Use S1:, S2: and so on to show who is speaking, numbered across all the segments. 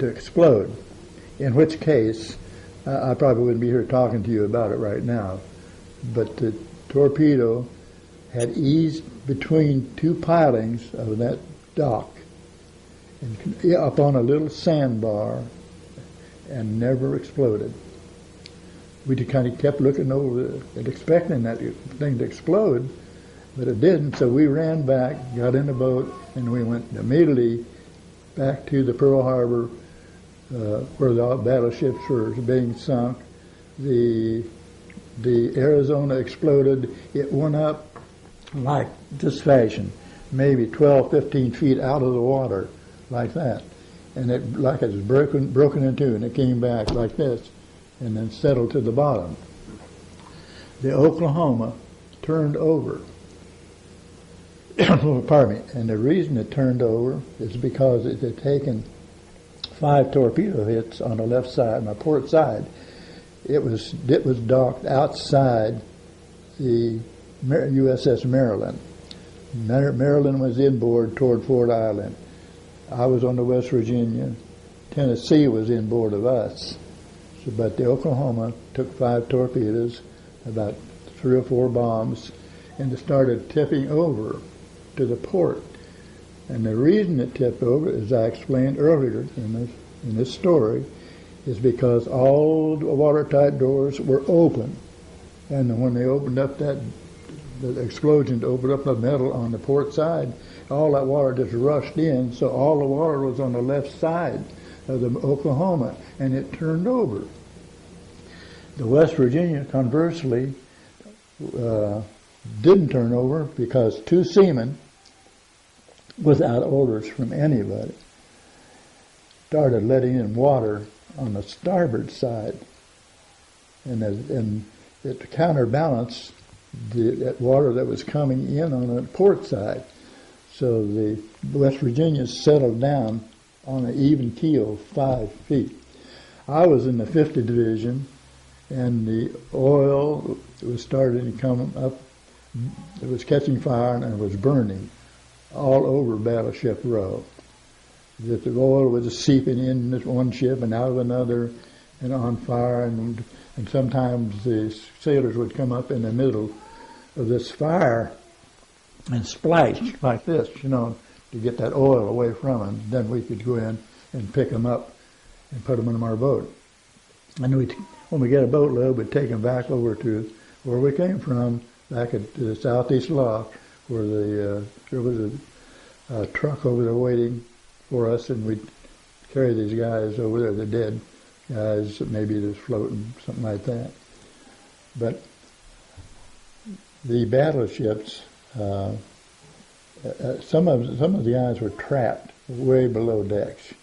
S1: to explode, in which case I probably wouldn't be here talking to you about it right now. But the torpedo had eased between two pilings of that dock and up on a little sandbar and never exploded. We just kind of kept looking over and expecting that thing to explode, but it didn't. So we ran back, got in the boat, and we went immediately back to the Pearl Harbor where the battleships were being sunk. The Arizona exploded. It went up like this fashion, maybe 12, 15 feet out of the water, like that. And it like it was broken in two, and it came back like this, and then settled to the bottom. The Oklahoma turned over. Pardon me. And the reason it turned over is because it had taken 5 torpedo hits on the left side, on the port side. It was docked outside the USS Maryland. Maryland was inboard toward Ford Island. I was on the West Virginia. Tennessee was inboard of us. So, but the Oklahoma took 5 torpedoes, about 3 or 4 bombs, and it started tipping over to the port. And the reason it tipped over, as I explained earlier in this story, is because all the watertight doors were open. And when they opened up the explosion opened up the metal on the port side, all that water just rushed in, so all the water was on the left side of the Oklahoma, and it turned over. The West Virginia, conversely, didn't turn over because 2 seamen, without orders from anybody, started letting in water on the starboard side, and it counterbalanced that water that was coming in on the port side. So the West Virginia settled down on an even keel, 5 feet. I was in the 50th Division, and the oil was starting to come up. It was catching fire and it was burning all over Battleship Row. That the oil was seeping in this one ship and out of another and on fire, and sometimes the sailors would come up in the middle of this fire and splash like this, to get that oil away from them. Then we could go in and pick them up and put them in our boat. And when we get a boatload, we'd take them back over to where we came from, back at the Southeast Lock, where there was a truck over there waiting for us, and we'd carry these guys over there, the dead guys, maybe just floating, something like that. But the battleships, some of the guys were trapped way below decks,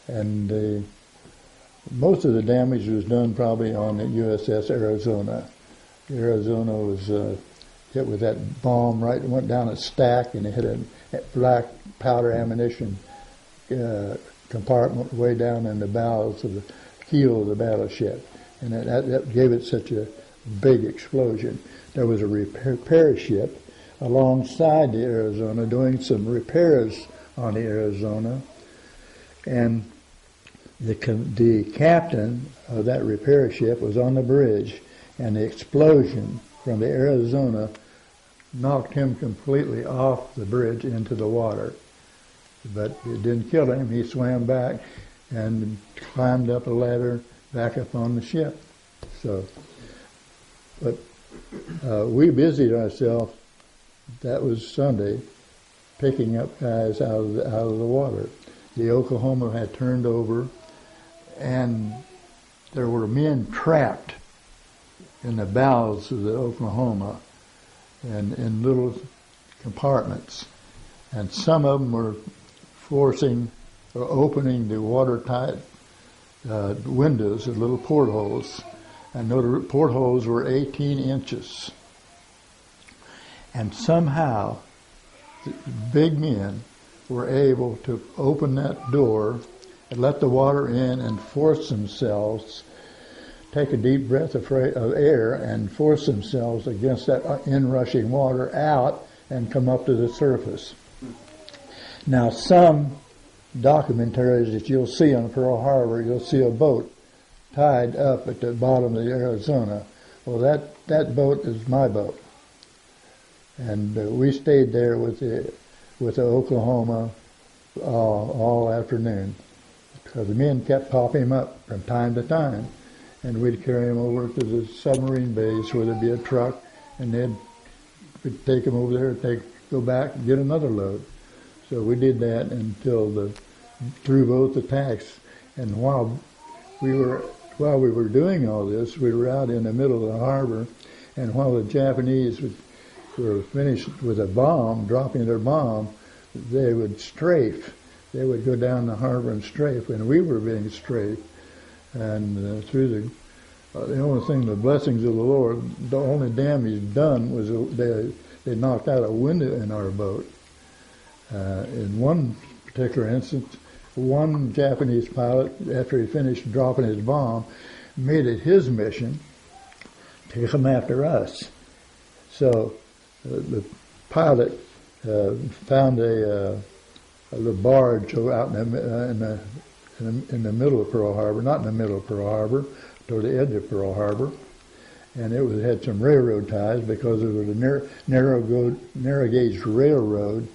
S1: and most of the damage was done probably on the USS Arizona. The Arizona was hit with that bomb right, it went down a stack, and it hit a black powder ammunition compartment way down in the bows of the keel of the battleship, and that gave it such a big explosion. There was a repair ship alongside the Arizona doing some repairs on the Arizona, and the captain of that repair ship was on the bridge, and the explosion from the Arizona knocked him completely off the bridge into the water. But it didn't kill him. He swam back and climbed up a ladder back up on the ship. But we busied ourselves, that was Sunday, picking up guys out of the water. The Oklahoma had turned over, and there were men trapped in the bowels of the Oklahoma and in little compartments. And some of them were forcing or opening the watertight windows, the little portholes. And those portholes were 18 inches. And somehow, the big men were able to open that door and let the water in and force themselves, take a deep breath of air and force themselves against that inrushing water out and come up to the surface. Now some documentaries that you'll see on Pearl Harbor. You'll see a boat tied up at the bottom of the Arizona. Well, that boat is my boat, and we stayed there with the Oklahoma all afternoon, because the men kept popping him up from time to time, and we'd carry him over to the submarine base where there'd be a truck, and we'd take him over there, go back and get another load. So we did that until through both attacks. And while we were doing all this, we were out in the middle of the harbor, and while the Japanese were finished with a bomb, dropping their bomb, they would strafe. They would go down the harbor and strafe, and we were being strafed. And through the only thing, the blessings of the Lord, the only damage done was they knocked out a window in our boat. In one particular instance, one Japanese pilot, after he finished dropping his bomb, made it his mission to come after us. So the pilot found a barge out in the middle of Pearl Harbor, not in the middle of Pearl Harbor, toward the edge of Pearl Harbor, and it had some railroad ties because it was a narrow gauge railroad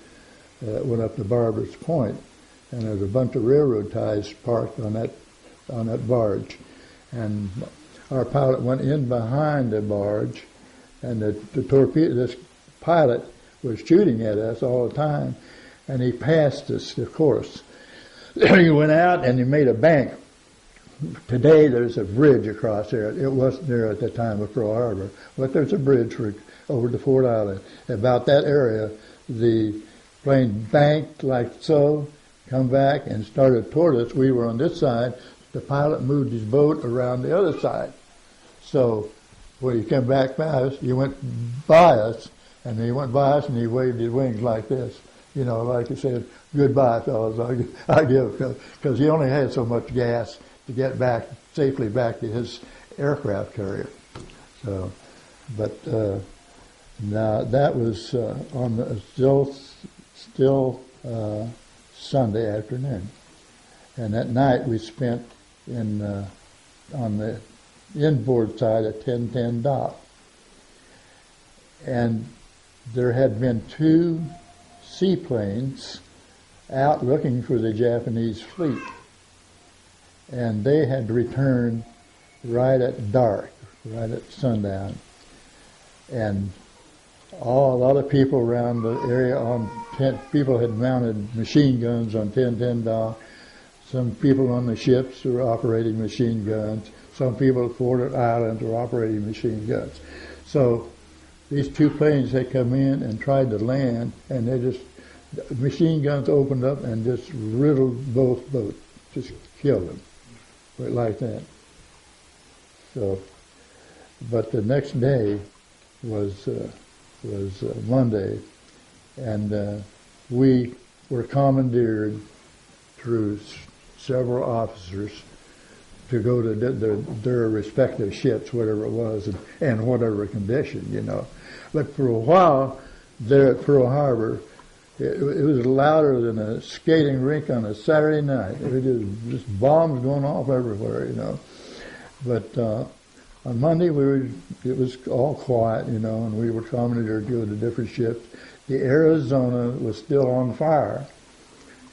S1: that went up to Barbers Point, and there was a bunch of railroad ties parked on that barge, and our pilot went in behind the barge, and this pilot was shooting at us all the time, and he passed us, of course. He went out and he made a bank. Today there's a bridge across there. It wasn't there at the time of Pearl Harbor, but there's a bridge over to Fort Island. About that area, the plane banked like so, come back and started toward us. We were on this side. The pilot moved his boat around the other side. So when he came back by us, he went by us, and he went by us and he waved his wings like this. You know, like he said, goodbye, fellas, I give, because he only had so much gas to get safely back to his aircraft carrier. So, but now that was on the still Sunday afternoon, and that night we spent on the inboard side at 1010 dock, and there had been 2 seaplanes out looking for the Japanese fleet, and they had returned right at dark, right at sundown, and a lot of people around the area people had mounted machine guns on 1010 dock. Some people on the ships were operating machine guns. Some people at Fort Island were operating machine guns. So these 2 planes had come in and tried to land, and machine guns opened up and just riddled both boats, just killed them, like that. So, but the next day was Monday, and we were commandeered through several officers to go to their respective ships, whatever it was, and whatever condition, you know. But for a while there at Pearl Harbor, it was louder than a skating rink on a Saturday night. It was just bombs going off everywhere, you know. But on Monday, it was all quiet, you know, and we were commandeered to go to different ships. The Arizona was still on fire,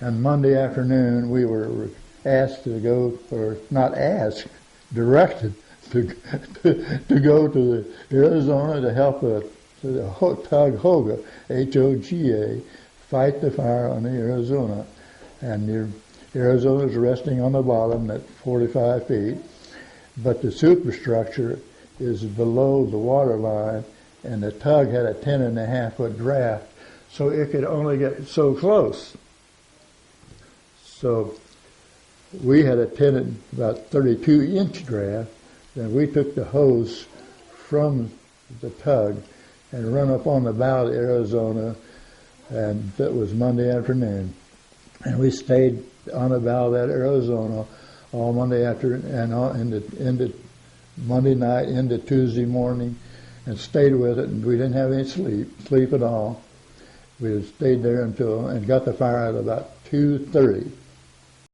S1: and Monday afternoon we were asked to go, or not asked, directed to go to the Arizona to help the tug Hoga, Hoga, fight the fire on the Arizona. And the Arizona is resting on the bottom at 45 feet, but the superstructure is below the water line, and the tug had a 10.5-foot draft, so it could only get so close. So we had about 32-inch draft, and we took the hose from the tug and run up on the bow of the Arizona, and that was Monday afternoon. And we stayed on the bow of that Arizona all Monday afternoon and into Monday night, into Tuesday morning, and stayed with it, and we didn't have any sleep at all. We stayed there and got the fire at about 2:30.